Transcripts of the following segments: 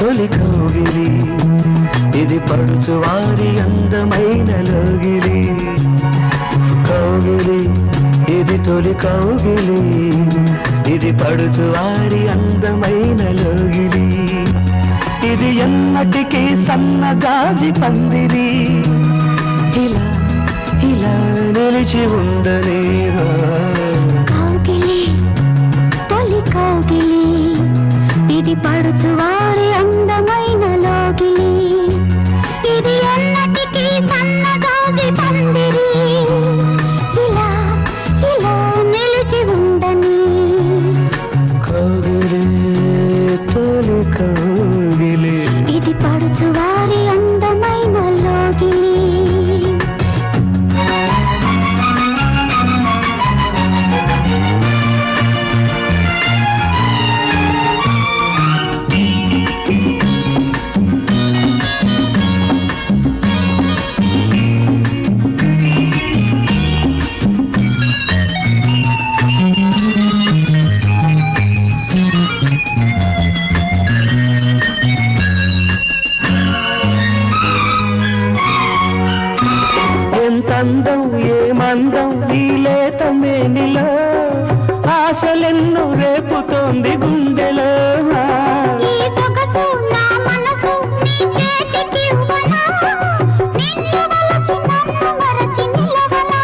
తొలి కౌగిలి ఇది పడుచువారి అందమైన లోగిలి కౌగిలి ఇది తొలి కౌగిలి ఇది పడుచువారి అందమైన లోగిలి ఇది ఎన్నటికీ సన్నజాజి పందిరి ఇలా ఇలా నిలిచి ఉండనే కౌగిలి తొలి కౌగిలి ఇది పడుచువారి అందమైన లోగిలి ఇది ఎన్నటికీ సన్నజాజి పందిరి ఇలా ఇలా నిలిచి ఉండని కౌగిలి తొలి కౌగిలి ఇది పడుచువారి అందమైన లోగిలి ఎంతందం ఏమందం ఈ లేత మేనిలో ఆశలెన్నో రేపుతోంది గుండెలో ఈ సొగసు నా మనసు నీ చేతికి ఇవ్వనా నిన్ను వలచి నన్ను మరచి నిలవనా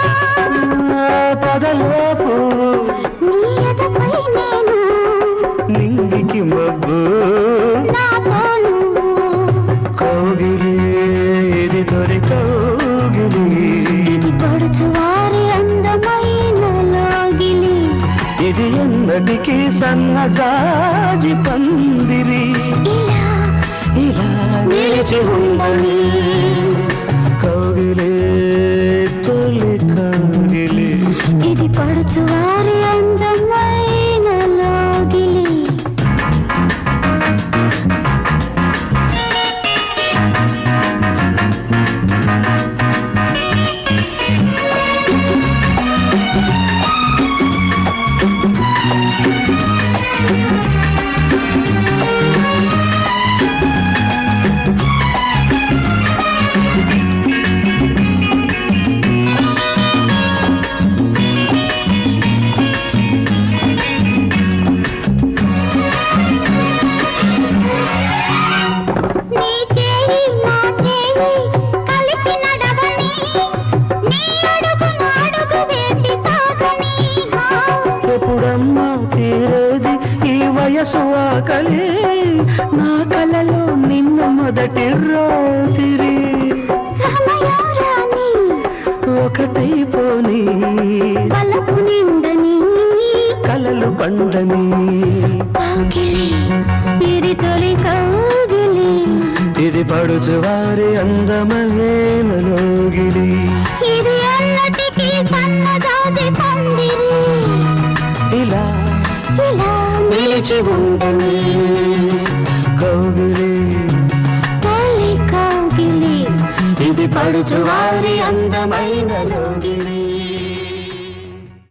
పదలోపు నీ ఎదపై నేను నింగికి మబ్బు నాతో నువ్వు కౌగిలి ఇది తొలి కౌగిలి ఇది పడుచువారి అందమైన లోగిలి ఇది ఎన్నటికీ సన్నజాజి పందిరి ఇలా ఇలా నిలిచి ఉండని కౌగిలి తొలి కౌగిలి ఇది పడుచువారి అందమైన లోగిలి నీ చేయి నా చేయి కలిపి నడవని నీ అడుగును అడుగు వేసి సాగని ఎప్పుడమ్మా తీరేది ఈ వయసు ఆకలి నా కలలో నిన్ను మొదటి రాత్రి సమయారాని ఒకటైపోని పలుకు నిండని కలలు పండని కౌగిలి ఇది తొలి కౌగిలి ఇది పడుచువారి అందమైన లోగిలి ఇది ఎన్నటికీ సన్నజాజి పందిరి ఇలా ఇలా నిలిచి ఉండని కౌగిలి తొలి కౌగిలి ఇది పడుచువారి అందమైన లోగిలి